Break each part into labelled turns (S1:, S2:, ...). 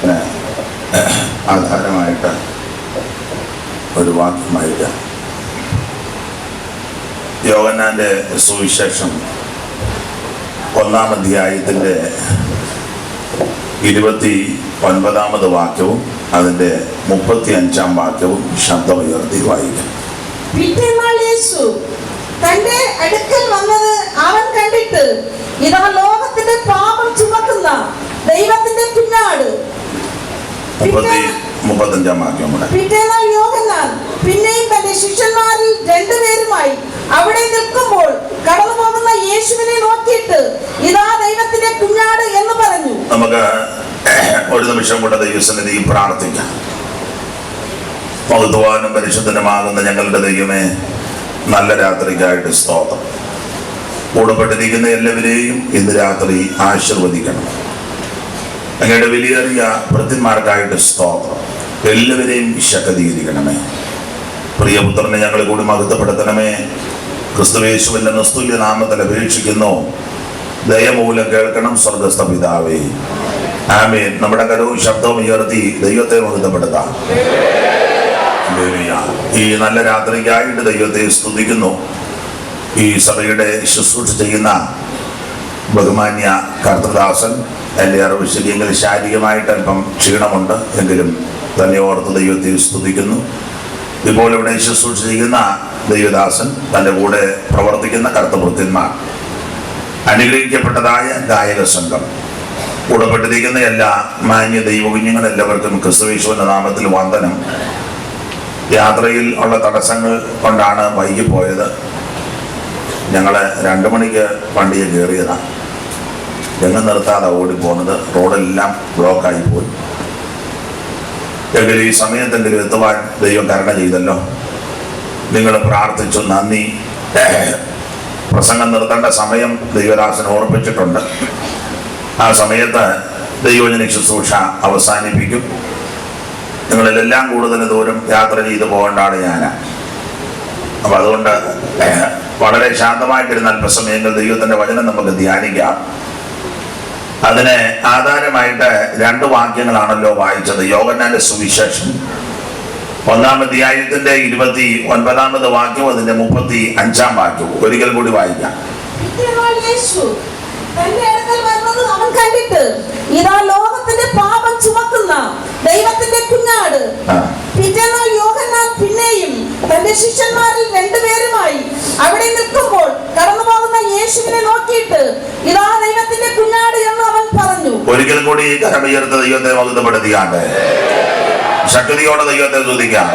S1: വാക്യത്തിൻ്റെ ആധാരമായിട്ട് ഒരു വാക്യമായിട്ട് യോഹന്നാന്റെ സുവിശേഷം 1-ാം അധ്യായത്തിൻ്റെ 29-ാമത് വാക്യവും അതിൻ്റെ 35-ാം വാക്യവും ശബ്ദമുയർത്തി വായിക്കാം.
S2: പിറ്റേന്നാൾ യേശു തന്റെ അടുക്കൽ വന്നത് അവൻ കണ്ടിട്ട്, ഇതാ ലോകത്തിന്റെ പാപം ചുമക്കുന്ന ദൈവത്തിന്റെ കുഞ്ഞാട്.
S1: 35-ാം വാക്യം.
S2: പിറ്റേന്നാൾ യോഹന്നാൻ പിന്നെയും തന്റെ ശിഷ്യന്മാരിൽ 2 പേരുമായി അവിടെ നിൽക്കുമ്പോൾ കടന്നു പോകുന്ന യേശുവിനെ നോക്കിയിട്ട്, ഇതാ ദൈവത്തിന്റെ കുഞ്ഞാട് എന്ന് പറഞ്ഞു.
S1: നമുക്ക് ഒരു നിമിഷം കൂടെ ദൈവസന്നിധിയിൽ പ്രാർത്ഥിക്കാം. മഹത്വവാനും പരിശുദ്ധനുമാകുന്ന ഞങ്ങളുടെ ദൈവമേ, നല്ല രാത്രിക്കായിട്ട് സ്തോത്രം. കൂടപ്പെട്ടിരിക്കുന്ന എല്ലാവരെയും ഇന്ന് രാത്രി ആശീർവദിക്കണം. അങ്ങയുടെ വിലയേറിയ ഭൃത്യന്മാർക്കായിട്ട് സ്തോത്രം. എല്ലാവരെയും ശക്തീകരിക്കണമേ. പ്രിയപുത്രനെ ഞങ്ങളെ കൂടി മഹത്വപ്പെടുത്തണമേ. ക്രിസ്തുയേശുവിന്റെ നിസ്തുല്യ നാമത്തിൽ അപേക്ഷിക്കുന്നു. ദയമൂലം കേൾക്കണം സ്വർഗസ്ഥ പിതാവേ, ആമേൻ. നമ്മുടെ കരവും ശബ്ദവും ഉയർത്തി ദൈവത്തെ മഹത്വപ്പെടുത്താം. ഈ നല്ല രാത്രിക്കായിട്ട് ദൈവത്തെ സ്തുതിക്കുന്നു. ഈ സഭയുടെ ശുശ്രൂഷ ചെയ്യുന്ന ബഹുമാന്യ കർത്തൃദാസൻ എൻ്റെ അറിവ് ശരിയെങ്കിൽ ശാരീരികമായിട്ട് അല്പം ക്ഷീണമുണ്ട്, എങ്കിലും തന്നെ ഓർത്ത് ദൈവത്തെ സ്തുതിക്കുന്നു. ഇപ്പോൾ ഇവിടെ ശുശ്രൂഷ ചെയ്യുന്ന ദൈവദാസൻ, തൻ്റെ കൂടെ പ്രവർത്തിക്കുന്ന കർത്തൃവൃത്യന്മാർ, അനുഗ്രഹിക്കപ്പെട്ടതായ ഗായക സംഘം, കൂടപ്പെട്ടിരിക്കുന്ന എല്ലാ മാന്യ ദൈവകുഞ്ഞുങ്ങൾ എല്ലാവർക്കും ക്രിസ്തുയേശുവിന്റെ നാമത്തിൽ വന്ദനം. യാത്രയിൽ ഉള്ള തടസ്സങ്ങൾ കൊണ്ടാണ് വൈകിപ്പോയത്. ഞങ്ങൾ 2 മണിക്ക് വണ്ടിയെ കയറിയതാണ്. എങ്ങും നിർത്താതെ ഓടിപ്പോകുന്നത്, റോഡെല്ലാം ബ്ലോക്കായി പോയി. എങ്കിലും ഈ സമയത്തെങ്കിലും എത്തുവാൻ ദൈവം കരുണ ചെയ്തല്ലോ. നിങ്ങൾ പ്രാർത്ഥിച്ചു, നന്ദി. പ്രസംഗം നിർത്തേണ്ട സമയം ദൈവദാസൻ ഓർപ്പിച്ചിട്ടുണ്ട്. ആ സമയത്ത് ദൈവജന ശുശ്രൂഷ അവസാനിപ്പിക്കും. നിങ്ങളിലെല്ലാം കൂടുതൽ ദൂരം യാത്ര ചെയ്ത് പോകേണ്ടതാണ് ഞാൻ. അപ്പം അതുകൊണ്ട് വളരെ ശാന്തമായിട്ടിരുന്ന അല്പസമയങ്ങൾ ദൈവത്തിൻ്റെ വചനം നമുക്ക് ധ്യാനിക്കാം. അതിന് ആധാരമായിട്ട് 2 വാക്യങ്ങളാണല്ലോ വായിച്ചത്. യോഹന്നാന്റെ സുവിശേഷം 1-ാം അധ്യായത്തിന്റെ 29-ാമത് വാക്യവും അതിന്റെ 35-ാം വാക്യവും ഒരിക്കൽ കൂടി വായിക്കാം.
S2: അവൻ കണ്ടിട്ട്, ഇതാ ലോകത്തിന്റെ പാപം ചുമക്കുന്ന ദൈവത്തിന്റെ കുഞ്ഞാട്. പിറ്റേന്നാൾ യോഹന്നാൻ പിന്നെയും തന്റെ ശിഷ്യന്മാരിൽ 2 പേരുമായി അവിടെ നിൽക്കുമ്പോൾ കടന്നു പോകുന്ന യേശുവിനെ നോക്കിയിട്ട്, ഇതാ ദൈവത്തിന്റെ കുഞ്ഞാട് എന്ന് അവൻ പറഞ്ഞു.
S1: ഒരിക്കൽ കൂടി കരമുയർത്ത ദൈവത്തെ മഹത്വപ്പെടുത്തിയാണ്ട് ശക്തിയോടെ ദൈവത്തെ സ്തുതിക്കാം.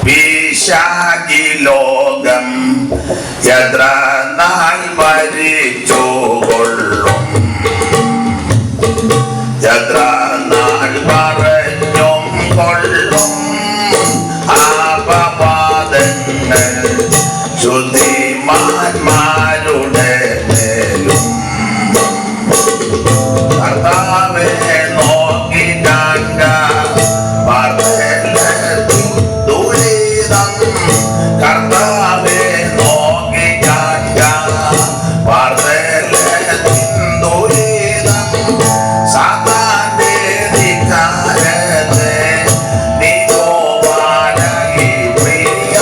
S1: പിശാചി ലോകം എത്ര നാൾ ഭരിച്ചു കൊള്ളും, എത്ര നാൾ പറഞ്ഞും കൊള്ളും ആപവാദങ്ങൾ ശുദ്ധിമാന്മാരുടെ മേലും. കർത്താവേ നോക്കി കാണുക, കർത്താവേ നോക്കി കാണുക, സാത്താന്റെ ധിക്കാരത്തെ നീ പ്രിയ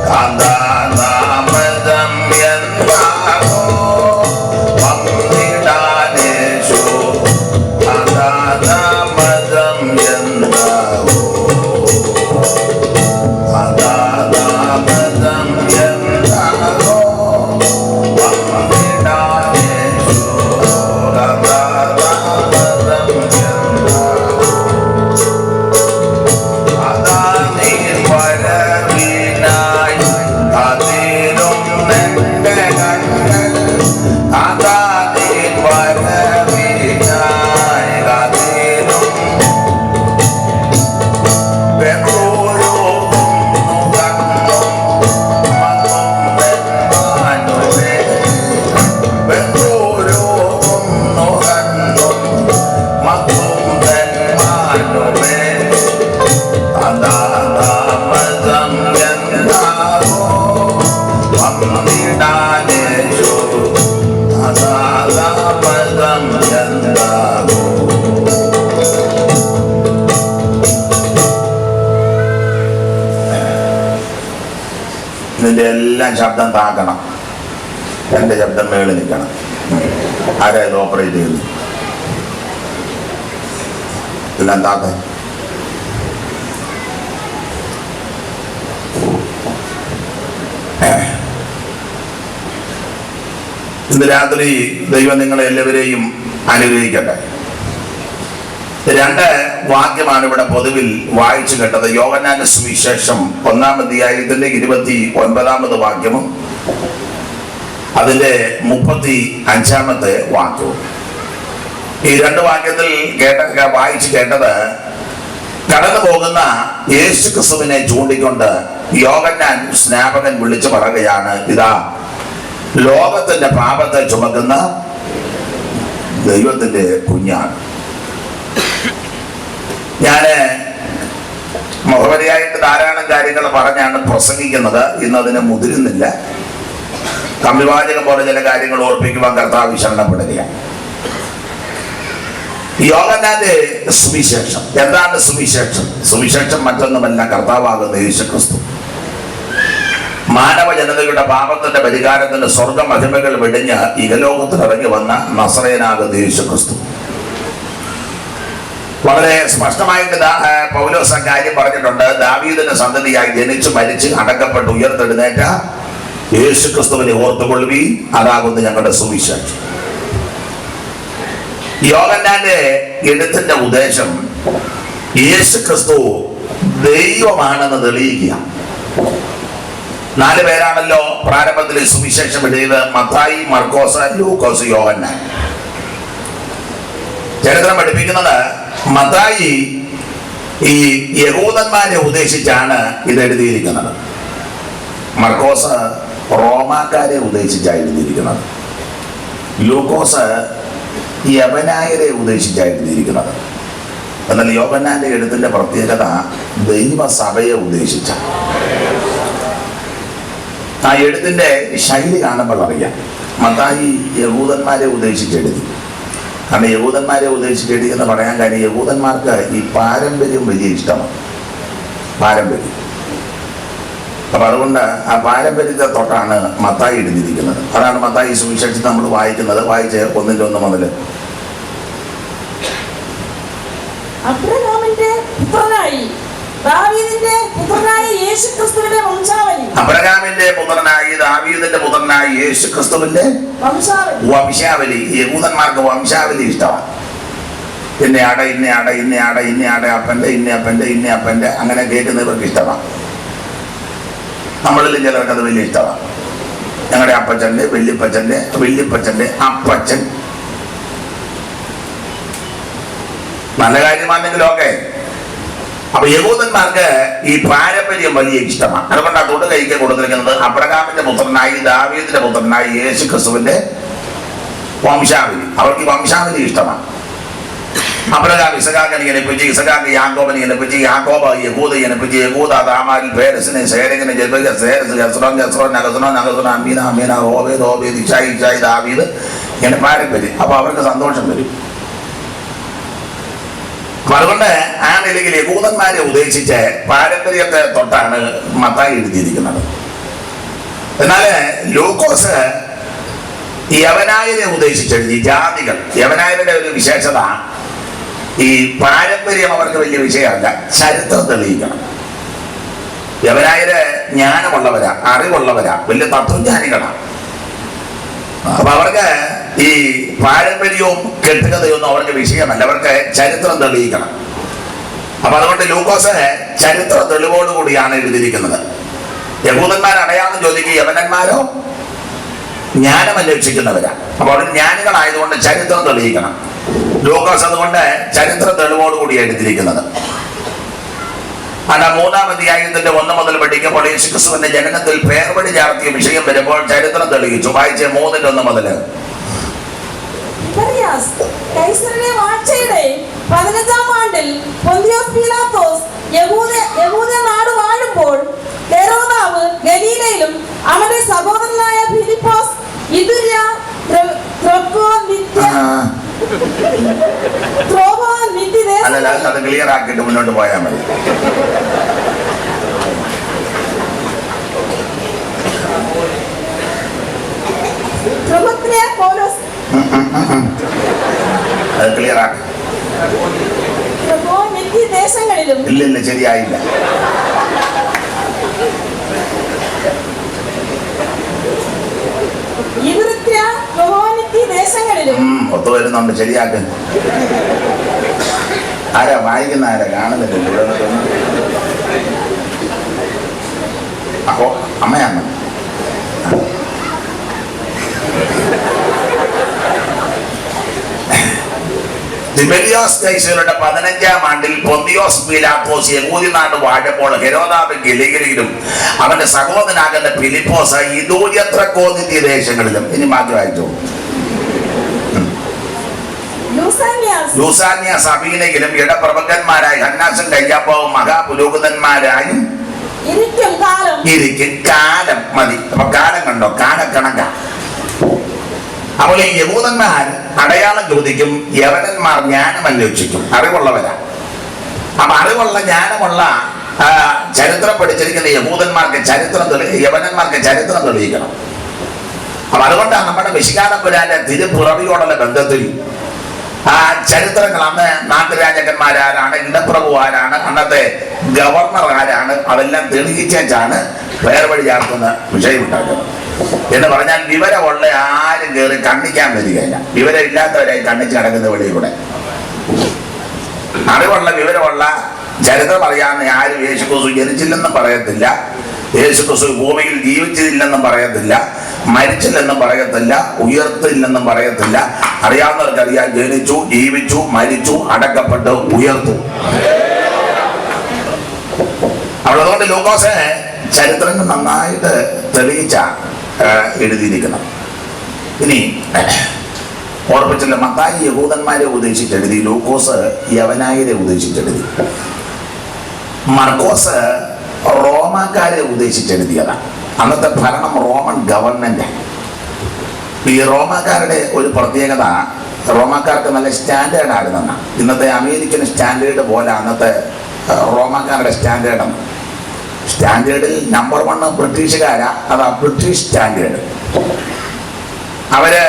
S1: കാന്താനാമതം എന്താകോ വന്നിടാനേശു, കാന്താനാമതം എന്താകോ ഇതിൻ്റെ എല്ലാം ശബ്ദം താക്കണം, എൻ്റെ ശബ്ദം മേളിൽ നിൽക്കണം. ആരാ ഇത് ഓപ്പറേറ്റ് ചെയ്യുന്നത്? എല്ലാം താക്കാൻ. ഇന്ന് രാത്രി ദൈവം നിങ്ങളെ എല്ലാവരെയും അനുഗ്രഹിക്കട്ടെ. 2 വാക്യമാണ് ഇവിടെ പൊതുവിൽ വായിച്ചു കേട്ടത്. യോഹന്നാന്റെ സുവിശേഷം 1-ാം അധ്യായത്തിന്റെ 29-ാമത് വാക്യവും അതിന്റെ 35-ാമത്തെ വാക്യവും. ഈ 2 വാക്യത്തിൽ വായിച്ചു കേട്ടത് കടന്നു പോകുന്ന യേശു ക്രിസ്തുവിനെ ചൂണ്ടിക്കൊണ്ട് യോഹന്നാൻ സ്നാപകൻ വിളിച്ചു പറയുകയാണ്, ഇതാ ലോകത്തിന്റെ പാപത്തെ ചുമക്കുന്ന ദൈവത്തിന്റെ കുഞ്ഞാണ്. ഞാന് മുഖവരിയായിട്ട് ധാരാളം കാര്യങ്ങൾ പറഞ്ഞാണ് പ്രസംഗിക്കുന്നത്. ഇന്നതിന് മുതിരുന്നില്ല. കമ്പിവാചകം പോലെ ചില കാര്യങ്ങൾ ഓർപ്പിക്കുവാൻ കർത്താവ് ശരണപ്പെടുകയാണ്. യോഹന്നാന്റെ സുവിശേഷം എന്താണ്? സുവിശേഷം മറ്റൊന്നുമല്ല, കർത്താവാകുന്ന യേശു ക്രിസ്തു മാനവ ജനതയുടെ പാപത്തിന്റെ പരിഹാരത്തിന്റെ സ്വർഗ മഹിമകൾ വെടിഞ്ഞ് ഇഹലോകത്തിൽ ഇറങ്ങി വന്ന നസറേയനാകുന്ന യേശു ക്രിസ്തു. വളരെ സ്പഷ്ടമായിട്ട് പൗലോസ് കാര്യം പറഞ്ഞിട്ടുണ്ട്. ദാവീദിന്റെ സന്തതിയായി ജനിച്ചു മരിച്ച് അടക്കപ്പെട്ട് ഉയർത്തെഴുന്നേറ്റ യേശു ക്രിസ്തുവിനെ ഓർത്തുകൊള്ളുവീൻ, അതാകുന്നു ഞങ്ങളുടെ സുവിശേഷം. യോഹന്നാന്റെ എഴുത്തിന്റെ ഉദ്ദേശം യേശു ക്രിസ്തു ദൈവമാണെന്ന് തെളിയിക്കുക. 4 പേരാണല്ലോ പ്രാരംഭത്തിൽ സുവിശേഷം എഴുതിയത്: മത്തായി, മർക്കോസ്, ലൂക്കോസ്, യോഹന്നാൻ. ചരിത്രം പഠിപ്പിക്കുന്നത് മത്തായി ഈ യഹൂദന്മാരെ ഉദ്ദേശിച്ചാണ് ഇത് എഴുതിയിരിക്കുന്നത്. മർക്കോസ് റോമാക്കാരെ ഉദ്ദേശിച്ചാണ് എഴുതിയിരിക്കുന്നത്. ലൂക്കോസ് യവനായരെ ഉദ്ദേശിച്ചാണ് എഴുതിയിരിക്കുന്നത്. എന്നാൽ യോഹന്നാന്റെ എഴുത്തിന്റെ പ്രത്യേകത ദൈവസഭയെ ഉദ്ദേശിച്ച. ആ എഴുത്തിന്റെ ശൈലി കാണുമ്പോൾ അറിയാം. മത്തായി യഹൂദന്മാരെ ഉദ്ദേശിച്ചെഴുതി. കാരണം യഹൂദന്മാരെ ഉദ്ദേശിച്ചെഴുതി എന്ന് പറയാൻ കാര്യം, യഹൂദന്മാർക്ക് ഈ പാരമ്പര്യം വലിയ ഇഷ്ടമാണ്. പാരമ്പര്യം. അപ്പൊ അതുകൊണ്ട് ആ പാരമ്പര്യത്തെ തൊട്ടാണ് മത്തായി എഴുതിയിരിക്കുന്നത്. അതാണ് മത്തായി സുവിശേഷത്തിൽ നമ്മൾ വായിക്കുന്നത്. വായിച്ച് 1-1 മുതൽ.
S2: അബ്രഹാമിന്റെ പുത്രനായി ദാവീദിന്റെ പുത്രനായ യേശുക്രിസ്തുവിന്റെ വംശാവലി.
S1: അബ്രഹാമിന്റെ പുത്രനായി ദാവീദിന്റെ പുത്രനായി യേശുക്രിസ്തുവിന്റെ വംശാവലി. യഹൂദന്മാർക്ക് വംശാവലി ഇഷ്ടമാണ്. ഇന്നയാടെ ഇന്നയാടെ ഇന്നയാടെ ഇന്നയാടെ അപ്പന്റെ ഇന്ന അങ്ങനെ കേൾക്കുന്നവർക്ക് ഇഷ്ടമാണ്. നമ്മളിലും ചിലർക്ക് അത് വലിയ ഇഷ്ടമാണ്. ഞങ്ങളുടെ അപ്പച്ചന്റെ വല്യപ്പച്ചന്റെ അപ്പച്ചൻ. നല്ല കാര്യമാണെങ്കിലും ഒക്കെ. അപ്പൊ യഹൂദന്മാർക്ക് ഈ പാരമ്പര്യം വലിയ ഇഷ്ടമാണ്. അതുകൊണ്ട് അതുകൊണ്ട് കൈക്ക് കൊടുത്തിരിക്കുന്നത് അബ്രഹാമിന്റെ പുത്രനായി ദാവീദിന്റെ പുത്രനായി യേശു ക്രിസ്തുവിന്റെ വംശാവലി. അവർക്ക് ഈ വംശാവലി ഇഷ്ടമാണ്. അബ്രഹാം ഇസഹാക്കിനെ ജനിപ്പിച്ച്, ഇസഹാക്ക് യാക്കോബിനെ ജനിപ്പിച്ച്, യാക്കോബ് യഹൂദ ജനിപ്പിച്ച്, യഹൂദ താമാരിൽ പേരസിനെ സേരകിനെ ജനിപ്പിച്ച്, സേരസ് നഗസനോ അമീന ഓബേദ് ഇഷായി ദാവീദ് ഇങ്ങനെ പാരമ്പര്യം. അപ്പൊ അവർക്ക് സന്തോഷം വരും. അതുകൊണ്ട് ആ നിലയിൽ യഹൂദന്മാരെ ഉദ്ദേശിച്ച് പാരമ്പര്യത്തെ തൊട്ടാണ് മത്തായി എഴുതിയിരിക്കുന്നത്. എന്നാല് ലൂക്കോസ് യവനായരെ ഉദ്ദേശിച്ചെഴുതി. ജാതികൾ. യവനായരുടെ ഒരു വിശേഷത ഈ പാരമ്പര്യം അവർക്ക് വലിയ വിഷയമല്ല, ചരിത്രം തെളിയിക്കണം. യവനായര് ജ്ഞാനമുള്ളവരാ, അറിവുള്ളവരാ, വലിയ തത്വജ്ഞാനികളാണ്. അപ്പൊ അവർക്ക് ഈ പാരമ്പര്യവും കെട്ടുകഥയൊന്നും അവർക്ക് വിഷയമല്ല, അവർക്ക് ചരിത്രം തെളിയിക്കണം. അപ്പൊ അതുകൊണ്ട് ലൂക്കോസ് ചരിത്ര തെളിവോടുകൂടിയാണ് എഴുതിയിരിക്കുന്നത്. യഹൂദന്മാർ അടയാളം ചോദിക്കുക, യവനന്മാരോ ജ്ഞാനം അന്വേഷിക്കുന്നവരാ. അപ്പോൾ അവർ ജ്ഞാനികളായതുകൊണ്ട് ചരിത്രം തെളിയിക്കണം. ലൂക്കോസ് അതുകൊണ്ട് ചരിത്ര തെളിവോടുകൂടി എഴുതിയിരിക്കുന്നത്. അല്ല 3-ാം അധ്യായത്തിന്റെ 1 മുതൽ പഠിക്കുമ്പോൾ യേശുക്രിസ്തുവിന്റെ ജനനത്തിൽ പേർവഴി ചാർത്തിയ വിഷയം വരുമ്പോൾ ചരിത്രം തെളിയിച്ചു. വായിച്ച് 3-1 മുതൽ.
S2: 15-ാം ആണ്ടിൽ പൊന്തിയോസ് പീലാത്തോസ് യഹൂദ നാട് വാഴുമ്പോൾ ഹെരോദാവ് ഗലീലയിലും അവന്റെ സഹോദരനായ ഫിലിപ്പോസ് ഇതുര്യ
S1: അത് ക്ലിയർ ആക്കിയിട്ട് മുന്നോട്ട് പോയാൽ മതി.
S2: പ്രമുഖനായ പൗലോസ്
S1: അത് ക്ലിയർ ആക്കി.
S2: മിക്ക ദേശങ്ങളിലും
S1: ഇല്ല ശരിയായില്ല.
S2: ദേശങ്ങളിലും
S1: ഒത്തു വരുന്നുണ്ട്, ശരിയാക്ക്. ആരാ വായിക്കുന്ന, ആരാ കാണുന്നില്ല? അപ്പോ അമ്മയാണ്. തിബരിയോസ് കൈസരുടെ 15-ാം ആണ്ടിൽ പൊന്തിയോസ് പീലാത്തോസ് യഹൂദിനാട് വാഴപ്പോൾ ഹെരോദാവ് ഗലിലയിലും അവന്റെ സഹോദരനാകുന്ന ഫിലിപ്പോസ് ഇദൂര്യത്രക്കോനിത്യ ദേശങ്ങളിലും. ഇനി മാറ്റി വായിച്ചു. ലൂസാന്യ സഭയിലെങ്കിലും ഇടപ്രഭുക്കന്മാരായ ഹന്നാസും കയ്യാപ്പാവും മഹാപുരോഹിതന്മാരായും ഇരിക്കും കാലം മതി. അപ്പൊ കാലം കണ്ടോ, കാലക്കണക്ക. അപ്പോൾ ഈ യഹൂദന്മാർ അടയാളം ചോദിക്കും, യവനന്മാർ ജ്ഞാനം അന്വേഷിക്കും. അറിവുള്ളവരാ. അപ്പൊ അറിവുള്ള ജ്ഞാനമുള്ള ചരിത്രം പഠിച്ചിരിക്കുന്ന യഹൂദന്മാർക്ക് യവനന്മാർക്ക് ചരിത്രം തെളിയിക്കണം. അപ്പൊ അതുകൊണ്ടാണ് നമ്മുടെ മിശിഹാതമ്പുരാന്റെ തിരുപ്പിറവിയോടുള്ള ബന്ധത്തിൽ ആ ചരിത്രങ്ങൾ, അന്ന് നാട്ടുരാജാക്കന്മാരാരാണ്, ഇടപ്രഭു ആരാണ്, അന്നത്തെ ഗവർണർ ആരാണ്, അതെല്ലാം തെളിയിച്ചാണ് വേർവഴി ചേർക്കുന്ന വിഷയമുണ്ടാക്കുന്നത്. എന്ന് പറഞ്ഞാൽ വിവരമുള്ള ആരും കയറി കണ്ണിക്കാൻ വരികയില്ല. വിവരം ഇല്ലാത്തവരായി കണ്ണിച്ച് കിടക്കുന്ന വെളിയിലൂടെ. അറിവുള്ള വിവരമുള്ള ചരിത്രം അറിയാവുന്ന ആരും യേശുക്രിസ്തു ജനിച്ചില്ലെന്നും പറയത്തില്ല, യേശുക്രിസ്തു ഭൂമിയിൽ ജീവിച്ചില്ലെന്നും പറയത്തില്ല, മരിച്ചില്ലെന്നും പറയത്തില്ല, ഉയർത്തില്ലെന്നും പറയത്തില്ല. അറിയാവുന്നവർക്കറിയാം, ജനിച്ചു, ജീവിച്ചു, മരിച്ചു, അടക്കപ്പെട്ടു, ഉയർത്തു. അതുകൊണ്ട് ലൂക്കോസ് ചരിത്രങ്ങൾ നന്നായിട്ട് തെളിയിച്ച എഴുതിയിരിക്കണം. ഇനി ഓർപ്പിച്ചില്ല, മത്തായി യഹൂദന്മാരെ ഉദ്ദേശിച്ചെഴുതി, ലൂക്കോസ് യവനായരെ ഉദ്ദേശിച്ചെഴുതി, മർക്കോസ് റോമാക്കാരെ ഉദ്ദേശിച്ചെഴുതിയതാണ്. അന്നത്തെ ഭരണം റോമൻ ഗവൺമെന്റ്. ഈ റോമാക്കാരുടെ ഒരു പ്രത്യേകത, റോമാക്കാർക്ക് നല്ല സ്റ്റാൻഡേർഡ് ആയിരുന്നെന്ന. ഇന്നത്തെ അമേരിക്കൻ സ്റ്റാൻഡേർഡ് പോലെ അന്നത്തെ റോമാക്കാരുടെ സ്റ്റാൻഡേർഡാണ്. സ്റ്റാൻഡേർഡിൽ നമ്പർ 1 ബ്രിട്ടീഷുകാരാ. അതാ ബ്രിട്ടീഷ് സ്റ്റാൻഡേർഡ്. അവര്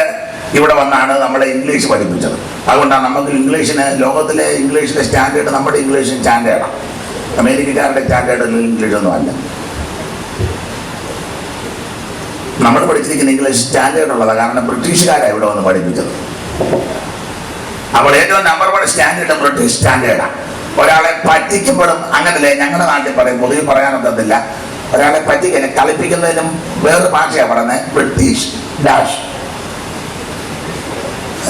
S1: ഇവിടെ വന്നാണ് നമ്മളെ ഇംഗ്ലീഷ് പഠിപ്പിച്ചത്. അതുകൊണ്ടാണ് നമുക്ക് ഇംഗ്ലീഷിന്, ലോകത്തിലെ ഇംഗ്ലീഷിന്റെ സ്റ്റാൻഡേർഡ് നമ്മുടെ ഇംഗ്ലീഷിന് സ്റ്റാൻഡേർഡാണ്. അമേരിക്കക്കാരുടെ സ്റ്റാൻഡേർഡ് ഇംഗ്ലീഷൊന്നും അല്ല. നമ്മൾ പഠിച്ചിരിക്കുന്ന ഇംഗ്ലീഷ് സ്റ്റാൻഡേർഡ് ഉള്ളതാണ്. കാരണം ബ്രിട്ടീഷുകാരാണ് ഇവിടെ വന്ന് പഠിപ്പിച്ചത്. അപ്പോൾ ഏറ്റവും നമ്പർ 1 സ്റ്റാൻഡേർഡ് ബ്രിട്ടീഷ് സ്റ്റാൻഡേർഡാണ്. ഒരാളെ പറ്റിക്കുമ്പോഴും അങ്ങനല്ലേ, ഞങ്ങളുടെ നാട്ടിൽ പറയും, പൊതുവെ പറയാനൊക്കത്തില്ല. ഒരാളെ പറ്റിക്കാൻ കളിപ്പിക്കുന്നതിനും വേറൊരു ഭാഷയാണ് പറയുന്നത്, ബ്രിട്ടീഷ് ഡാഷ്.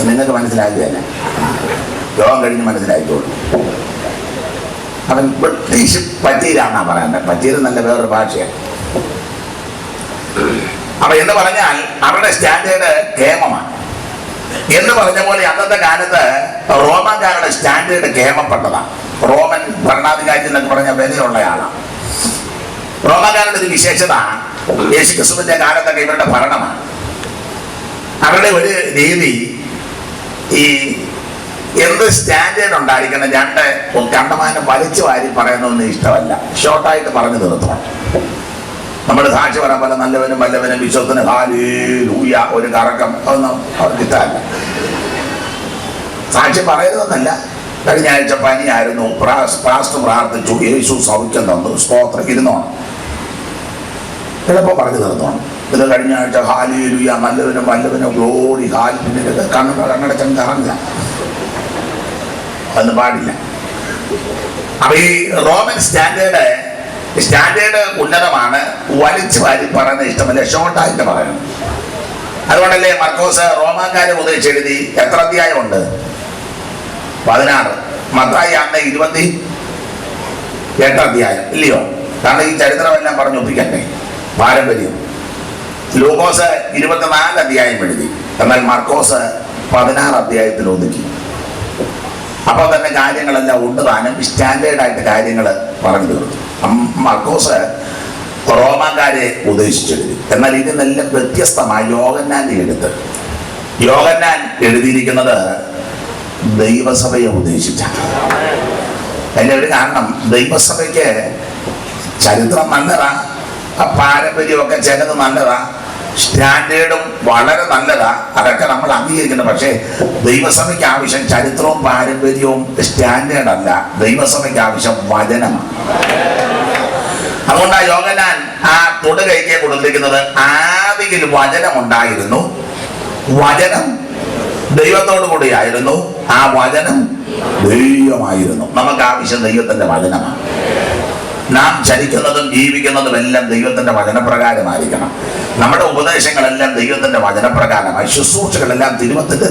S1: നിങ്ങൾക്ക് മനസ്സിലാക്കുകയല്ല, യോഗം കഴിഞ്ഞ് മനസ്സിലായിക്കോളൂ. അവൻ ബ്രിട്ടീഷ് പറ്റീരാന്നാ പറയണ്ടത്. പറ്റീര് നല്ല വേറൊരു ഭാഷയാണ്. അപ്പൊ എന്ന് പറഞ്ഞാൽ അവരുടെ സ്റ്റാൻഡേർഡ് കേമമാണ്. എന്ന് പറഞ്ഞ പോലെ അന്നത്തെ കാലത്ത് റോമക്കാരുടെ സ്റ്റാൻഡേർഡ് കേമപ്പെട്ടതാണ്. റോമൻ ഭരണാധികാരി എന്നൊക്കെ പറഞ്ഞ വിലയുള്ളയാളാണ്. റോമക്കാരുടെ ഒരു വിശേഷത, യേശുക്രിസ്തുവിന്റെ കാലത്തൊക്കെ ഇവരുടെ ഭരണമാണ്. അവരുടെ ഒരു രീതി, ഈ എന്ത് സ്റ്റാൻഡേർഡ് ഉണ്ടായിരിക്കണം, കണ്ടമാനം വലിച്ചു വാരി പറയുന്നതൊന്നും ഇഷ്ടമല്ല. ഷോർട്ടായിട്ട് പറഞ്ഞു നിർത്തണം. നമ്മുടെ സാക്ഷി പറയാൻ പോലെ നല്ലവനും വല്ലവനും വിശ്വത്തിന് ഹല്ലേലൂയ ഒരു കറക്കം, അതൊന്നും അവർക്ക് ഇഷ്ടമല്ല. സാക്ഷി പറയരുതെന്നല്ല. കഴിഞ്ഞ ആഴ്ച പനിയായിരുന്നു, പാസ്റ്റർ പ്രാർത്ഥിച്ചു, യേശു സൗഖ്യം തന്നു, സ്തോത്രം, ഇരുന്നോണം, എളുപ്പം പറഞ്ഞു നിർത്തോണം. ഇത് കഴിഞ്ഞ ആഴ്ച ഹല്ലേലൂയ നല്ലവനും വല്ലവനും ഗ്ലോറി ഹാൽ, പിന്നെ കണ്ണടച്ചം കറങ്ങില്ല, അതൊന്നും പാടില്ല. അപ്പൊ ഈ റോമൻ സ്റ്റാൻഡേർഡ് ഉന്നതമാണ്. വലിച്ചു വാരി പറയുന്നത് ഇഷ്ടമല്ല, ഷോർട്ടായിട്ട് പറയണം. അതുകൊണ്ടല്ലേ മർക്കോസ് റോമാക്കാരെ ഉദ്ദേശിച്ചെഴുതി. എത്ര അധ്യായമുണ്ട്? 16. മത്തായി അന്ന് 28 അധ്യായം, ഇല്ലയോ? കാരണം ഈ ചരിത്രമെല്ലാം പറഞ്ഞൊപ്പിക്കണ്ടേ, പാരമ്പര്യം. ലൂക്കോസ് 24 അധ്യായം എഴുതി, എന്നാൽ മർക്കോസ് 16 അധ്യായത്തിൽ ഒതുക്കി. അപ്പോൾ തന്നെ കാര്യങ്ങളെല്ലാം ഉണ്ട് താനും സ്റ്റാൻഡേർഡായിട്ട് കാര്യങ്ങൾ പറഞ്ഞു തീർത്തു. മർക്കോസ് റോമാക്കാരെ ഉദ്ദേശിച്ചെഴുതി. എന്നാൽ ഇതിനെല്ലാം വ്യത്യസ്തമായി യോഹന്നാൻ എഴുതിയിരിക്കുന്നത് ദൈവസഭയെ ഉദ്ദേശിച്ചാണ്. അതിൻ്റെ ഒരു കാരണം, ദൈവസഭയ്ക്ക് ചരിത്രം നല്ലതാ, പാരമ്പര്യമൊക്കെ ചിലത് നല്ലതാ, സ്റ്റാൻഡേർഡും വളരെ നല്ലതാ, അതൊക്കെ നമ്മൾ അംഗീകരിക്കണം. പക്ഷേ ദൈവസഭയ്ക്ക് ആവശ്യം ചരിത്രവും പാരമ്പര്യവും സ്റ്റാൻഡേർഡ് അല്ല. ദൈവസഭയ്ക്ക് ആവശ്യം വചനമാണ്. അതുകൊണ്ടാണ് യോഹന്നാൻ ആ തൊടുകൈക്ക് കൊടുത്തിരിക്കുന്നത്, ആദിയിൽ വചനം ഉണ്ടായിരുന്നു, വചനം ദൈവത്തോടു കൂടിയായിരുന്നു, ആ വചനം ദൈവമായിരുന്നു. നമുക്ക് ആവശ്യം ദൈവത്തിന്റെ വചനമാണ്. നാം ചരിക്കുന്നതും ജീവിക്കുന്നതും എല്ലാം ദൈവത്തിന്റെ വചനപ്രകാരമായിരിക്കണം. നമ്മുടെ ഉപദേശങ്ങളെല്ലാം ദൈവത്തിന്റെ വചനപ്രകാരമായി, ശുശ്രൂഷകളെല്ലാം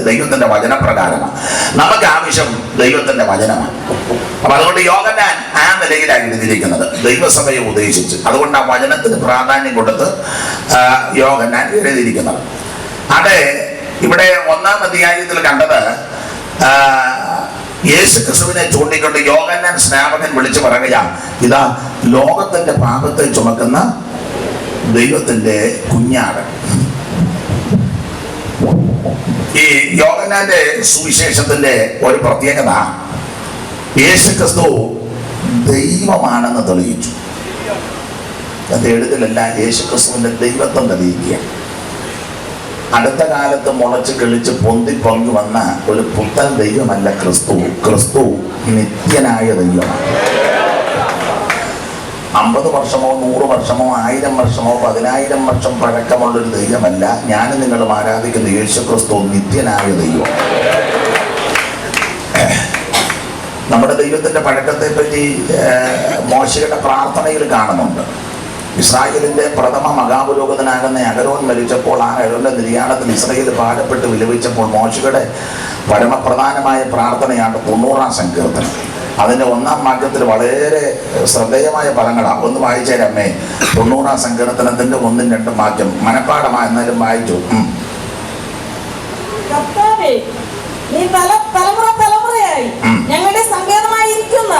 S1: ദൈവത്തിന്റെ വചനപ്രകാരമാണ്. നമുക്ക് ആവശ്യം ദൈവത്തിന്റെ വചനമാണ്. അപ്പൊ അതുകൊണ്ട് യോഹന്നാൻ ആ നിലയിലാണ് എഴുതിയിരിക്കുന്നത്, ദൈവസഭയെ ഉദ്ദേശിച്ച്. അതുകൊണ്ട് ആ വചനത്തിന് പ്രാധാന്യം കൊടുത്ത് യോഹന്നാൻ എഴുതിയിരിക്കുന്നത്. അത് ഇവിടെ 1-ാം അധ്യായത്തിൽ കണ്ടത്, യേശു ക്രിസ്തുവിനെ ചൂണ്ടിക്കൊണ്ട് യോഹന്നാൻ സ്നാപകൻ വിളിച്ചു പറയുകയാ, ഇതാ ലോകത്തിന്റെ പാപത്തെ ചുമക്കുന്ന ദൈവത്തിന്റെ കുഞ്ഞാട്. ഈ യോഹന്നാന്റെ സുവിശേഷത്തിന്റെ ഒരു പ്രത്യേകത, യേശു ക്രിസ്തു ദൈവമാണെന്ന് തെളിയിച്ചു. അതിന്റെ എഴുതിലല്ല യേശു ക്രിസ്തുവിന്റെ ദൈവത്വം തെളിയിക്കുക. അടുത്ത കാലത്ത് മുളച്ച് കിളിച്ച് പൊന്തി പൊങ്ങി വന്ന ഒരു പുത്തൻ ദൈവമല്ല ക്രിസ്തു. ക്രിസ്തു നിത്യനായ ദൈവമാണ്. 50 വർഷമോ 100 വർഷമോ 1000 വർഷമോ 10,000 വർഷം പഴക്കമുള്ളൊരു ദൈവമല്ല. ഞാനും നിങ്ങളും ആരാധിക്കുന്ന യേശു ക്രിസ്തു നിത്യനായ ദൈവം. നമ്മുടെ ദൈവത്തിന്റെ പഴക്കത്തെ പറ്റി മോശയുടെ പ്രാർത്ഥനയിൽ കാണുന്നുണ്ട്. ഇസ്രായേലിന്റെ പ്രഥമ മഹാപുരോഹിതനാകുന്ന അഹരോൻ മരിച്ചപ്പോൾ ആ അഹരോന്റെ നിര്യാണത്തിൽ ഇസ്രായേൽ ഭാരപ്പെട്ട് വിലപിച്ചപ്പോൾ മോശയുടെ പരമപ്രധാനമായ പ്രാർത്ഥനയാണ് 90-ാം സങ്കീർത്തനം. അതിന്റെ 1-ാം വാക്യത്തിൽ വളരെ ശ്രദ്ധേയമായ പദങ്ങളാണ്. ഒന്ന് വായിച്ചേരമ്മേ. 90-ാം സങ്കീർത്തനത്തിന്റെ 1-ഉം 2-ഉം വാക്യം മനഃപ്പാഠമായി, എന്നാലും വായിച്ചു.
S2: നീ തലമുറ തലമുറയായി ഞങ്ങളുടെ സങ്കേതമായിരിക്കുന്ന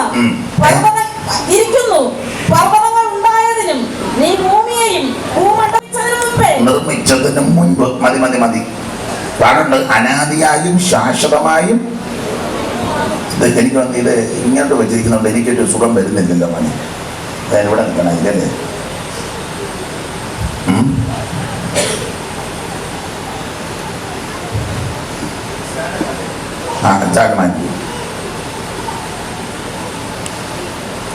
S2: പർവ്വതങ്ങൾ ഉണ്ടായതിനും നീ ഭൂമിയെയും
S1: നിർമ്മിച്ചതിനും മുൻപ് മതി പാടുണ്ട്. അനാദിയായും ശാശ്വതമായും. എനിക്ക് ഇത് ഇങ്ങോട്ട് വെച്ചിരിക്കുന്നുണ്ട്, എനിക്കൊരു സുഖം വരുന്നില്ലല്ലോ മണി. ഞാനിവിടെ നിൽക്കണം ഇല്ലല്ലേ? മാറ്റി.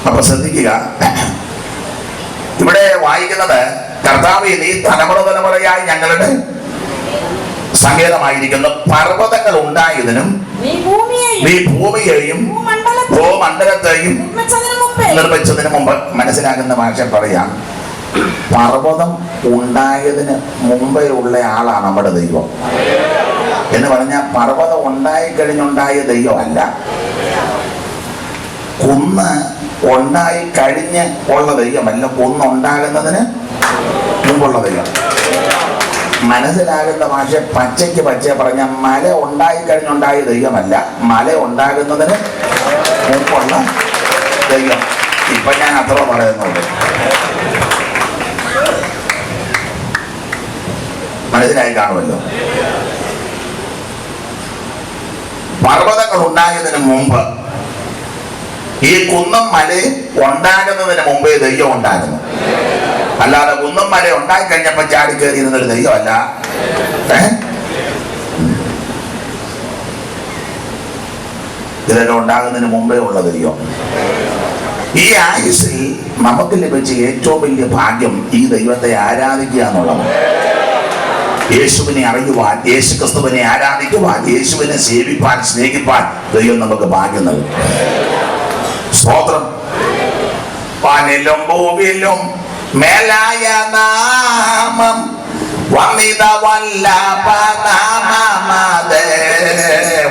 S1: അപ്പൊ ശ്രദ്ധിക്കുക, ഇവിടെ വായിക്കുന്നത്, കർത്താവേ നീ തലമുറ തലമുറയായി ഞങ്ങളുടെ സങ്കേതമായിരിക്കുന്നു. പർവ്വതങ്ങൾ ഉണ്ടായതിനും നീ ഭൂമിയെയും ഭൂമണ്ഡലത്തെയും നിർമ്മിച്ചതിന് മുമ്പ്. മനസ്സിലാകുന്ന ഭാഷ പറയാം, പർവ്വതം ഉണ്ടായതിന് മുമ്പേ ഉള്ള ആളാണ് നമ്മുടെ ദൈവം എന്ന് പറഞ്ഞാൽ, പർവ്വതം ഉണ്ടായിക്കഴിഞ്ഞുണ്ടായ ദൈവമല്ല. കുന്ന് ഉണ്ടായി കഴിഞ്ഞ് ഉള്ള ദൈവമല്ല, കുന്നുണ്ടാകുന്നതിന് മുമ്പുള്ള ദൈവം. മനസ്സിലാകുന്ന ഭാഷ പച്ചയ്ക്ക് പച്ച പറഞ്ഞ, മല ഉണ്ടായിക്കഴിഞ്ഞുണ്ടായ ദൈവമല്ല, മല ഉണ്ടാകുന്നതിന് മുമ്പുള്ള ദൈവം. ഇപ്പൊ ഞാൻ അത്ര പറയുന്നുള്ളൂ. മനസ്സിലായി കാണുമല്ലോ. പർവ്വതങ്ങൾ ഉണ്ടായതിനു മുമ്പ്, ഈ കുന്നും മലയും ഉണ്ടാകുന്നതിന് മുമ്പേ ദൈവം ഉണ്ടാകുന്നു. അല്ലാതെ കുന്നും മല ഉണ്ടായി കഴിഞ്ഞപ്പോ ചാടി കയറി എന്നൊരു ദൈവമല്ല. ഇതെല്ലാം ഉണ്ടാകുന്നതിന് മുമ്പേ ഉള്ള ദൈവം. ഈ ആയുസ്സിൽ നമുക്ക് ലഭിച്ച ഏറ്റവും വലിയ ഭാഗ്യം ഈ ദൈവത്തെ ആരാധിക്കുക എന്നുള്ളതാണ്. യേശുവിനെ അറിയുവാൻ, യേശു ക്രിസ്തുവിനെ ആരാധിക്കുവാൻ, യേശുവിനെ സേവിപ്പാൻ, സ്നേഹിപ്പാൻ ദൈവം നമുക്ക് ഭാഗ്യം നൽകും. സ്തോത്രം. വാനിലും ഭൂവിലും മേലായ നാമം വന്നിത വല്ലഭനാമമതേ.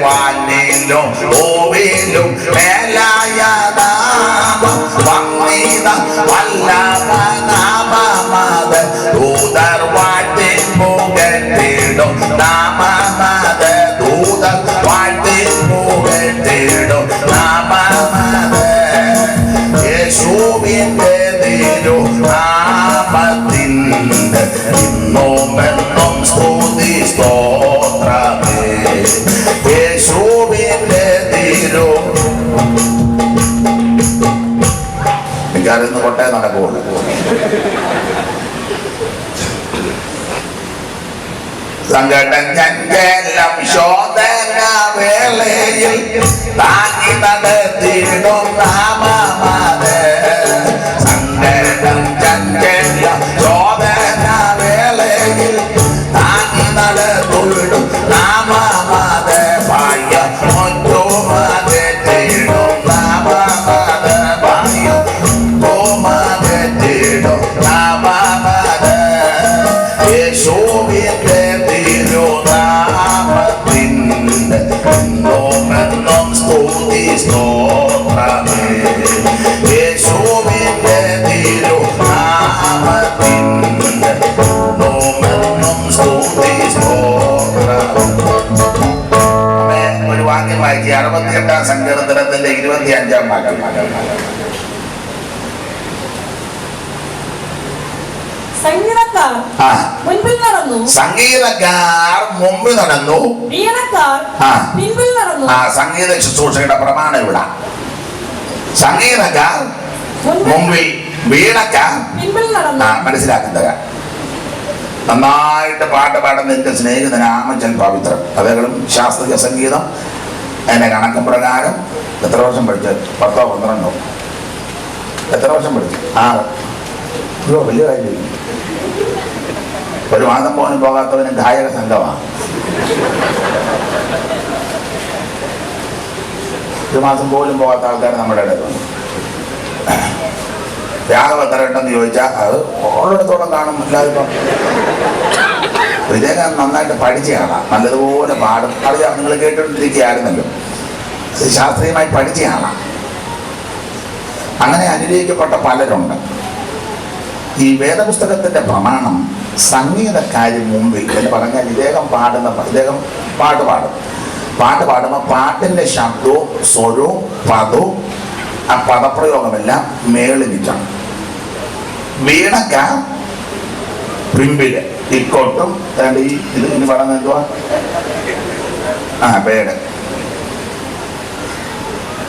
S1: വാനിലും ഭൂവിലും മേലായ നാമം വന്നിത വല്ലഭനാമമതേ. ദൂതർ വാഴ്ത്തി പുകഴ്ത്തിടും നാമമതേ. ദൂതർ വാഴ്ത്തി പുകഴ്ത്തിടും നാമമതേ. യേശുവിന്റെ തിരുനാമത്തിൻ്റെ ഇന്നും എന്നും സ്തുതി സ്തോത്രമേ. യേശുവിന്റെ തിരു മിക്കവാറും കൊട്ടേ നടക്കുള്ളൂ. സങ്കടം ചഞ്ചലം ശോധന വേളയിൽ താങ്ങി നടത്തിയിടും നാമമാത്. സങ്കടം ചഞ്ചലം ശോധന വേളയിൽ താങ്ങി നടത്തിയിടും നാമമാത്. ഭയം ഒറ്റുമകറ്റിടും നാമമാത്. ഭയം ഒറ്റുമകറ്റിടും നാമമാത്. യേശുവിന്റെ തിരുനാമത്തിൻ്റെ എന്നും സ്തുതി സ്തോത്രമേ. യേശുവിന്റെ തിരുനാമത്തിൻ്റെ എന്നും സ്തുതി സ്തോത്രമേ. ഒരു വാക്യം വായിക്കുക. 68 സങ്കീർത്തനത്തിന്റെ 25 വാക്യം.
S2: സംഗീതക്കാർ മുൻപിൽ നടന്നു,
S1: സംഗീതക്കാർ മുമ്പിൽ നടന്നു,
S2: വീണക്കാർ പിൻപിൽ നടന്നു.
S1: സംഗീത ശുശ്രൂഷയുടെ പ്രമാണം ഇവിടെ. സംഗീതക്കാർ മുമ്പിൽ, വീണക്കാർ
S2: പിൻപിൽ നടന്നു.
S1: മനസ്സിലാക്കുന്നത് നന്നായിട്ട് പാട്ട് പാടുന്ന എന്റെ സ്നേഹിതൻ ആമച്ചൻ പവിത്രൻ. അദ്ദേഹം ശാസ്ത്രീയ സംഗീതം എന്റെ കണക്കും പ്രകാരം എത്ര വർഷം പഠിച്ചു? 10 or 12. എത്ര വർഷം പഠിച്ചു? 6. വലിയ കാര്യം. ഒരു മാസം പോലും പോകാത്തവന് ഗായക സംഘമാണ്. ഒരു മാസം പോലും പോകാത്ത ആൾക്കാർ നമ്മുടെ ഇടയിലുണ്ട്. രാഗം എത്ര ഉണ്ടെന്ന് ചോദിച്ചാൽ അത് ഓരോടത്തോളം കാണും. അല്ലാതെ ഇപ്പം ഇദ്ദേഹം നന്നായിട്ട് പഠിച്ച ആളാണ്, നല്ലതുപോലെ പാടും. അറിയാം, നിങ്ങൾ കേട്ടുകൊണ്ടിരിക്കുകയായിരുന്നല്ലോ. ശാസ്ത്രീയമായി പഠിച്ച ആളാണ്. അങ്ങനെ അനുഗ്രഹിക്കപ്പെട്ട പലരുണ്ട്. ഈ വേദപുസ്തകത്തിന്റെ പ്രമാണം സംഗീതക്കാരും മുമ്പിൽ എന്ന് പറഞ്ഞാൽ ഇദ്ദേഹം പാട്ട് പാടുമ്പോൾ പാട്ടിന്റെ ശബ്ദവും സ്വരവും പദവും ആ പദപ്രയോഗമെല്ലാം മേളിൽ നിൽക്കണം. വീണക്ക പിമ്പില് ഇക്കോട്ടും ഇത് ഇനി പറയുന്നത് എന്തുവാ? പേട്.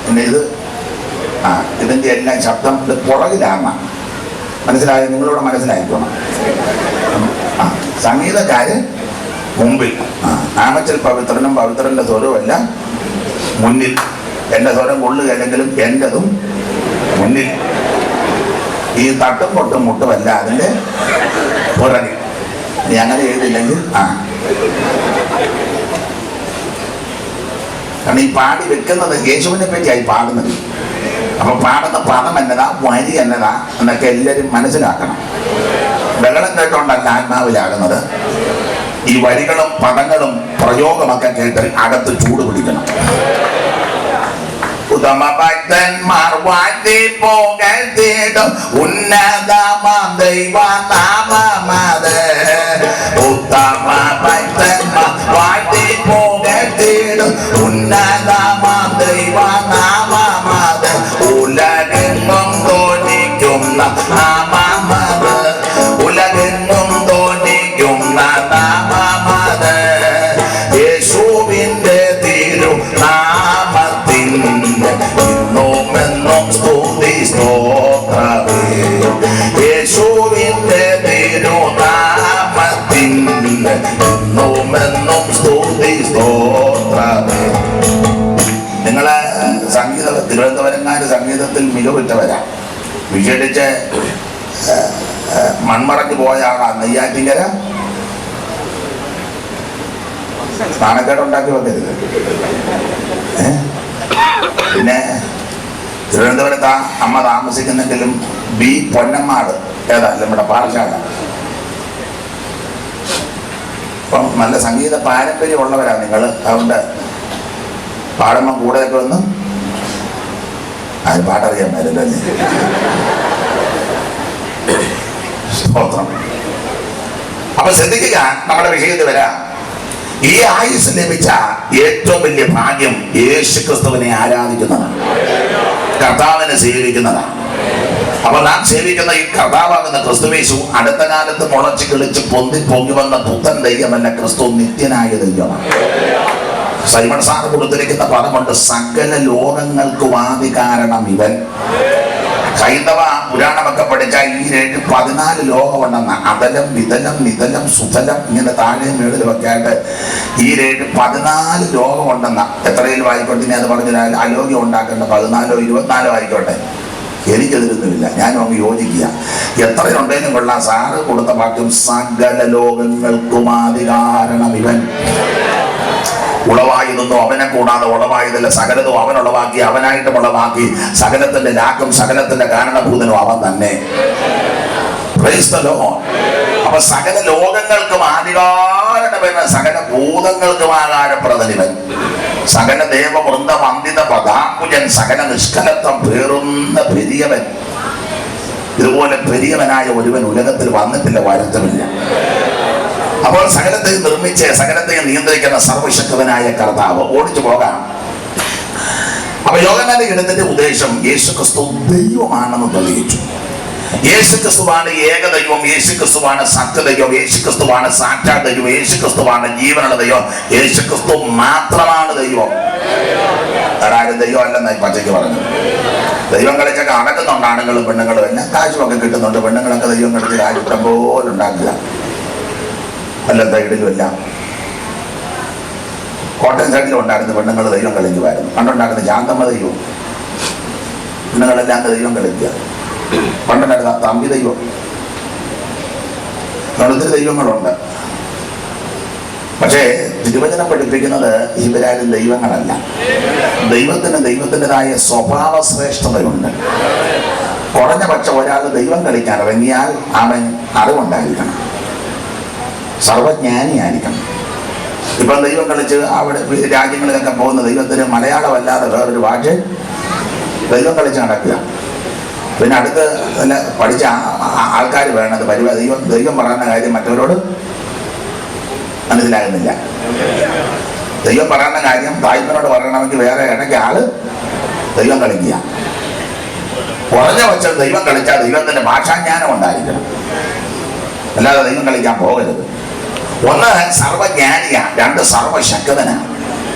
S1: പിന്നെ ഇതിന്റെ എല്ലാം ശബ്ദം ഇത് പുറകിലാണ്. മനസ്സിലായോ? നിങ്ങളിവിടെ മനസ്സിലായിക്കോണം. സംഗീതക്കാര് മുമ്പിൽ, ആമച്ചൽ പവിത്രനും പവിത്രന്റെ സ്വരവും എല്ലാം മുന്നിൽ. എൻ്റെ സ്വരം കൊള്ളുകയില്ലെങ്കിലും എൻ്റെതും മുന്നിൽ. ഈ തട്ടും പൊട്ടും മുട്ടുമല്ല അതിൻ്റെ പുറകിൽ. നീ അങ്ങനെ ചെയ്തില്ലെങ്കിൽ കാരണം ഈ പാടി വെക്കുന്നത് യേശുവിനെ പറ്റിയായി പാടുന്നത്. അപ്പൊ പാടുന്ന പദം എന്നതാ, വരി എന്നതാ എന്നൊക്കെ എല്ലാവരും മനസ്സിലാക്കണം. ബഹളം കേട്ടോണ്ടല്ല ആത്മാവിലാകുന്നത്. ഈ വരികളും പദങ്ങളും പ്രയോഗമൊക്കെ കേട്ട് അകത്ത് ചൂട് പിടിക്കണം. ഉത്തമ ഭക്തന്മാർ വാഴ്ത്തി പുകഴ്ത്തിടും ഉന്നതമാം ദൈവനാമമത്. ഉത്തമ ഭക്തന്മാർ വാഴ്ത്തി പുകഴ്ത്തിടും ഉന്നതമാം ദൈവനാമമത്. ഉലകെങ്ങും തോന്നിക്കുന്ന നാമമത്. ഉലകെങ്ങും തോന്നിക്കുന്ന നാമമത്. യേശുവിന്റെ തിരുനാമത്തിൻ്റെ ഇന്നുമെന്നും സ്തുതി സ്തോത്രമേ. യേശുവിന്റെ തിരുനാമത്തിൻ്റെ ഇന്നുമെന്നും സ്തുതി സ്തോത്രമേ. നിങ്ങളെ തിരുവനന്തപുരംകാര് സംഗീതത്തിൽ മികവുറ്റവരാ. വിശേഷിച്ച് മൺമറഞ്ഞു പോയ ആളാണ് നെയ്യാറ്റിങ്കര. സ്ഥാനക്കേടുണ്ടാക്കി വെക്കരുത്. പിന്നെ തിരുവനന്തപുരത്ത് അമ്മ താമസിക്കുന്നെങ്കിലും ബി പൊന്നമ്മാട് നമ്മുടെ പാറശാല. അപ്പം നല്ല സംഗീത പാരമ്പര്യമുള്ളവരാണ് നിങ്ങൾ. അതുകൊണ്ട് പാടുമ്പം കൂടെയൊക്കെ ഒന്ന് അതിന് പാട്ടറിയാൻ പറ്റില്ല. സ്തോത്രം. അപ്പൊ ശ്രദ്ധിക്കുക, നമ്മുടെ വിഷയത്തിൽ വരാം. ഈ ആയുസ് ലഭിച്ച ഏറ്റവും വലിയ ഭാഗ്യം യേശു ക്രിസ്തുവിനെ ആരാധിക്കുന്നതാണ്, കർത്താവിനെ സേവിക്കുന്നതാണ്. അപ്പൊ നാം സേവിക്കുന്ന ഈ കർത്താവാകുന്ന ക്രിസ്തുവേശു അടുത്ത കാലത്ത് മുളച്ച് കിളിച്ച് പൊങ്ങി വന്ന പുത്തൻ ദൈവമല്ല, ക്രിസ്തു നിത്യനായ ദൈവമാണ്. സൈമൺ സാർ കൊടുത്തിരിക്കുന്ന പദമുണ്ട്, സകല ലോകങ്ങൾക്ക് ആദി കാരണം ഇവൻ. ഹൈന്ദവ പുരാണമൊക്കെ പഠിച്ചാൽ ഈ 14 ലോകമുണ്ടെന്ന അതലം വിതലം നിതലം സുതലം ഇങ്ങനെ താഴെയും മേളിലും ഒക്കെ ആയിട്ട് ഈ 14 ലോകമുണ്ടെന്ന എത്രയും ആയിക്കോട്ടെ. ഇനി അത് പറഞ്ഞാൽ അലോഗ്യം ഉണ്ടാക്കേണ്ട 14 24 ആയിക്കോട്ടെ, എനിക്കെതിരൊന്നുമില്ല, ഞാനും അങ്ങ് യോജിക്കുക. എത്രയുണ്ടെങ്കിലും കൊള്ളാം. സാറ് കൊടുത്ത വാക്യം സകല ലോകങ്ങൾക്കും ആദികാരണം ഇവൻ. ഉളവായതൊന്നും അവനെ കൂടാതെ ഉളവായതല്ല, സകലതും അവൻ ഉളവാക്കി, അവനായിട്ടും ഉളവാക്കി. സകലത്തിന്റെ ലാക്കും സകലത്തിന്റെ കാരണഭൂതനും അവൻ തന്നെ. Praise the Lord. അപ്പൊ സകല ലോകങ്ങൾക്കും ആദികാരണവൻ, സകല ഭൂതങ്ങൾക്കും ആകാരപ്രദനിവൻ, സകല ദേവവൃന്ദ വന്ദിത പദാംബുജൻ, സകല നിഷ്കലത്വം പേറുന്ന പെരിയവൻ. ഇതുപോലെ പെരിയവനായ ഒരുവൻ ഉലകത്തിൽ വന്നിട്ടില്ല, വരുത്തുമില്ല. അപ്പോൾ സകലത്തെയും നിർമ്മിച്ച് സകലത്തെയും നിയന്ത്രിക്കുന്ന സർവശക്തനായ കർത്താവ്. ഓടിച്ചു പോകാം. അപ്പൊ യോഹന്നാന്റെ ഗീതത്തിന്റെ ഉദ്ദേശം യേശുക്രിസ്തു ദൈവമാണെന്ന് തെളിയിച്ചു. യേശുക്രിസ്തുവാണ് ഏകദൈവം, യേശുക്രിസ്തുവാണ് സത്യദൈവം, യേശുക്രിസ്തുവാണ് സാക്ഷാൽ ദൈവം, യേശുക്രിസ്തുവാണ് ജീവനുള്ള ദൈവം, യേശുക്രിസ്തു മാത്രമാണ് ദൈവം. ആരും ദൈവം അല്ലെന്നായി പച്ചയ്ക്ക് പറഞ്ഞു. ദൈവം കളിച്ചൊക്കെ അടക്കുന്നുണ്ട്. ആണുങ്ങളും പെണ്ണുങ്ങളും എല്ലാം കാശുമൊക്കെ കിട്ടുന്നുണ്ട്. പെണ്ണുങ്ങളൊക്കെ ദൈവം കളിച്ച് കാശ് ഇഷ്ടം പോലെ ഉണ്ടാക്കുക. എല്ലാം സൈഡിലും എല്ലാം. കോട്ടയം സൈഡിലും ഉണ്ടായിരുന്നു പെണ്ണുങ്ങൾ ദൈവം കളിക്കുമായിരുന്നു. പണ്ടുണ്ടായിരുന്ന ശാന്തമ്മ ദൈവം, പെണ്ണുങ്ങളെല്ലാം ദൈവം കളിക്കുക. പണ്ടുണ്ടായിരുന്ന തമ്പി ദൈവം, ഒത്തിരി ദൈവങ്ങളുണ്ട്. പക്ഷേ തിരുവചനം പഠിപ്പിക്കുന്നത് ഇവരാരും ദൈവങ്ങളല്ല. ദൈവത്തിൻ്റെതായ സ്വഭാവ ശ്രേഷ്ഠതയുണ്ട്. കുറഞ്ഞ പക്ഷം ഒരാൾ ദൈവം കളിക്കാൻ ഇറങ്ങിയാൽ അവൻ അറിവുണ്ടായിരിക്കണം, സർവജ്ഞാനിയായിരിക്കണം. ഇപ്പം ദൈവം കളിച്ച് അവിടെ രാജ്യങ്ങളിലൊക്കെ പോകുന്ന ദൈവത്തിന് മലയാളമല്ലാതെ വേറൊരു ഭാഷ ദൈവം കളിച്ച് നടക്കുക. പിന്നെ അടുത്ത് തന്നെ പഠിച്ച ആൾക്കാർ വേണത് ദൈവം പറയുന്ന കാര്യം മറ്റവരോട് മനസ്സിലാകുന്നില്ല. ദൈവം പറയുന്ന കാര്യം തായ്മനോട് പറയണമെങ്കിൽ വേറെ ഇടയ്ക്ക് ആള് ദൈവം കളിക്കുക. കുറഞ്ഞ പക്ഷം ദൈവം കളിച്ചാൽ ദൈവത്തിന്റെ ഭാഷാജ്ഞാനം ഉണ്ടായിരിക്കണം, അല്ലാതെ ദൈവം കളിക്കാൻ പോകരുത്. ഒന്ന് സർവജ്ഞാനിയാണ്, രണ്ട് സർവശക്തനാണ്,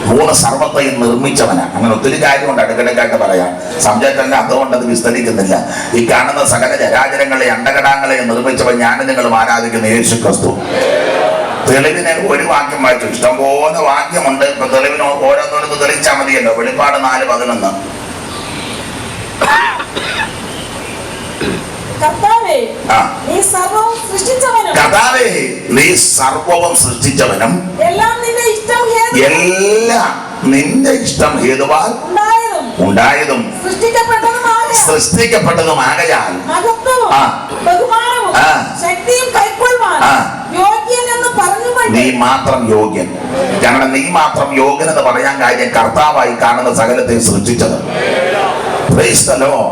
S1: മൂന്ന് സർവത്തെയും നിർമ്മിച്ചവനാണ്. അങ്ങനെ ഒത്തിരി കാര്യമുണ്ട് അടുക്കിടക്കായിട്ട് പറയാം. സബ്ജക്റ്റല്ല, അതുകൊണ്ട് അത് വിസ്തരിക്കുന്നില്ല. ഈ കാണുന്ന സകല ചരാചരങ്ങളെ അണ്ടകടാങ്ങളെയും നിർമ്മിച്ചവൻ ഞാനും നിങ്ങളും ആരാധിക്കുന്ന യേശുക്രിസ്തു. തെളിവിന് ഒരു വാക്യം വായിച്ചു. ഇഷ്ടംപോലെ വാക്യമുണ്ട്. ഇപ്പൊ തെളിവിന് ഓരോന്നോരൊന്ന് തെളിയിച്ചാൽ മതിയല്ലോ. വെളിപ്പാട് 4:11.
S2: കർത്താവേ, നീ സർവ്വവും സൃഷ്ടിച്ചവനും എല്ലാം നിന്റെ ഇഷ്ടം ഹേതുവാൽ ഉണ്ടായതും സൃഷ്ടിക്കപ്പെട്ടതുമാകയാൽ നീ മാത്രം യോഗ്യൻ. കാരണം നീ മാത്രം യോഗ്യൻ എന്ന് പറയാൻ കാര്യം കർത്താവായി കാണുന്ന സകലത്തെ സൃഷ്ടിച്ചത്. Praise the Lord.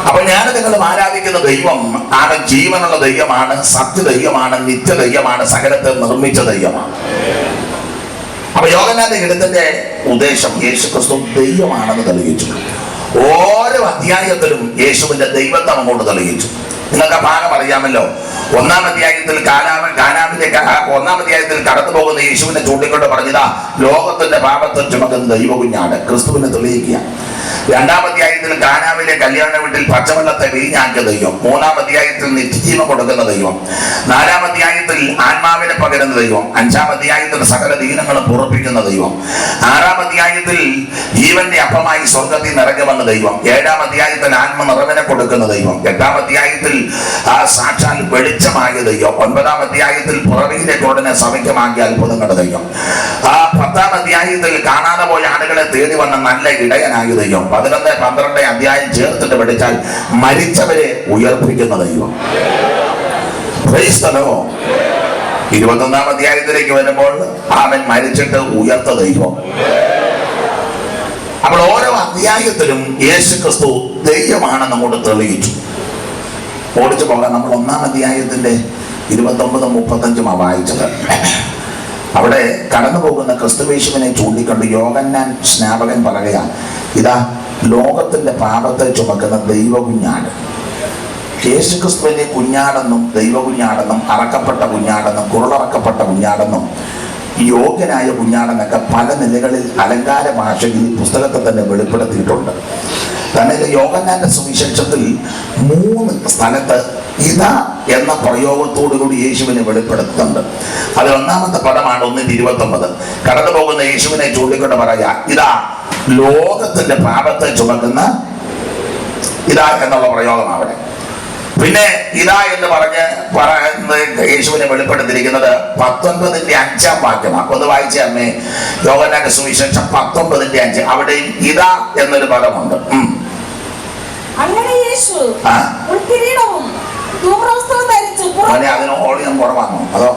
S2: അപ്പൊ ഞാൻ നിങ്ങളും ആരാധിക്കുന്ന ദൈവം ആണ് ജീവനുള്ള ദൈവമാണ്, സത്യദൈവമാണ്, നിത്യദൈവമാണ്, സകലത്തെ നിർമ്മിച്ച ദൈവമാണ്. അപ്പൊ യോഹന്നാന്റെ ഗീതത്തിന്റെ ഉദ്ദേശം യേശുക്രിസ്തു ദൈവമാണെന്ന് തെളിയിച്ചു. ഓരോ അധ്യായത്തിലും യേശുവിന്റെ ദൈവത്തെ അങ്ങോട്ട് തെളിയിച്ചു. നിങ്ങൾക്ക് ഭാഗം അറിയാമല്ലോ. 1-ാം അധ്യായത്തിൽ കടന്നു പോകുന്ന യേശുവിനെ ചൂണ്ടിക്കൊണ്ട് പറഞ്ഞതാ ലോകത്തിന്റെ പാപത്തെ ചുമക്കുന്ന ദൈവകുഞ്ഞാണ്, ക്രിസ്തുവിനെ തെളിയിക്കുക. 2-ാം അധ്യായത്തിൽ കാനാവിലെ കല്യാണ വീട്ടിൽ പച്ചവെള്ളത്തെ വീഞ്ഞാക്കിയ ദൈവം. 3-ാം അധ്യായത്തിൽ നിത്യജീവൻ കൊടുക്കുന്ന ദൈവം. 4-ാം അധ്യായത്തിൽ ആത്മാവിനെ പകരുന്ന ദൈവം. 5-ാം അധ്യായത്തിൽ സകല ദീനങ്ങളും പുറപ്പിക്കുന്ന ദൈവം. 6-ാം അധ്യായത്തിൽ ജീവന്റെ അപ്പമായി സ്വർഗത്തിൽ നിറഞ്ഞു വന്ന ദൈവം. 7-ാം അധ്യായത്തിൽ ആത്മ നിറവിനെ കൊടുക്കുന്ന ദൈവം. 8-ാം അധ്യായത്തിൽ സാക്ഷാൽ വെളിച്ചമായ ദൈവം. 9-ാം അധ്യായത്തിൽ പുറവിയിലെ കോടനെ സഭയ്ക്കമാക്കിയ അത്ഭുതങ്ങളുടെ ദൈവം. 10-ാം അധ്യായത്തിൽ കാണാതെ പോയ ആളുകളെ തേടി വന്ന നല്ല ഇടയനായ ദൈവം. 11, 12 അധ്യായം ചേർത്തിട്ട് പഠിച്ചാൽ മരിച്ചവരെ ഉയർപ്പിക്കുന്ന ദൈവം. Praise the Lord. 21-ാം അധ്യായത്തിലേക്ക് വരുമ്പോൾ അവൻ മരിച്ചിട്ട് ഉയർത്ത ദൈവം. അപ്പോൾ ഓരോ അധ്യായത്തിലും യേശുക്രിസ്തു ദൈവമാണെന്ന് അങ്ങോട്ട് തെളിയിച്ചു. ഓടിച്ചു പോകാൻ നമ്മൾ 1-ാം അധ്യായത്തിന്റെ 29-35 വായിച്ചത്. അവിടെ കടന്നു പോകുന്ന ക്രിസ്തുയേശുവിനെ ചൂണ്ടിക്കൊണ്ട് യോഹന്നാൻ സ്നാപകൻ പറയുകയാണ്, ഇതാ ലോകത്തിന്റെ പാപത്തെ ചുമക്കുന്ന ദൈവകുഞ്ഞാട്. യേശുക്രിസ്തുവിനെ കുഞ്ഞാടെന്നും ദൈവകുഞ്ഞാടെന്നും അറക്കപ്പെട്ട കുഞ്ഞാടെന്നും കുരുളറക്കപ്പെട്ട കുഞ്ഞാടെന്നും
S1: യോഗ്യനായ കുഞ്ഞാടെന്നൊക്കെ പല നിലകളിൽ അലങ്കാര ഭാഷയിൽ പുസ്തകത്തെ തന്നെ വെളിപ്പെടുത്തിയിട്ടുണ്ട്. തന്നെ യോഹന്നാന്റെ സുവിശേഷത്തിൽ 3 സ്ഥലത്ത് ഇതാ എന്ന പ്രയോഗത്തോടുകൂടി യേശുവിനെ വെളിപ്പെടുത്തുന്നുണ്ട്. അതിൽ ഒന്നാമത്തെ പദമാണ് 1:29. കടന്നു പോകുന്ന യേശുവിനെ ചൂണ്ടിക്കൊണ്ട് പറയാ, ഇതാ ലോകത്തിന്റെ പാപത്തെ ചുമക്കുന്ന ഇതാ എന്നുള്ള പ്രയോഗം അവിടെ. പിന്നെ ഇതാ എന്ന് പറഞ്ഞ് യേശുവിനെ വെളിപ്പെടുത്തിയിരിക്കുന്നത് 19:5 വാക്യമാണ്. ഒന്ന് വായിച്ചേ അമ്മേ, യോഹന്നാന്റെ സുവിശേഷം 19:5. അവിടെയും ഇതാ എന്നൊരു പദമുണ്ട്.
S2: അങ്ങനെ യേശു കിരീടവും ധൂമ്രവസ്ത്രവും ധരിച്ചു.
S1: അതിന് ഓടിയം കുറവാണോ അതോ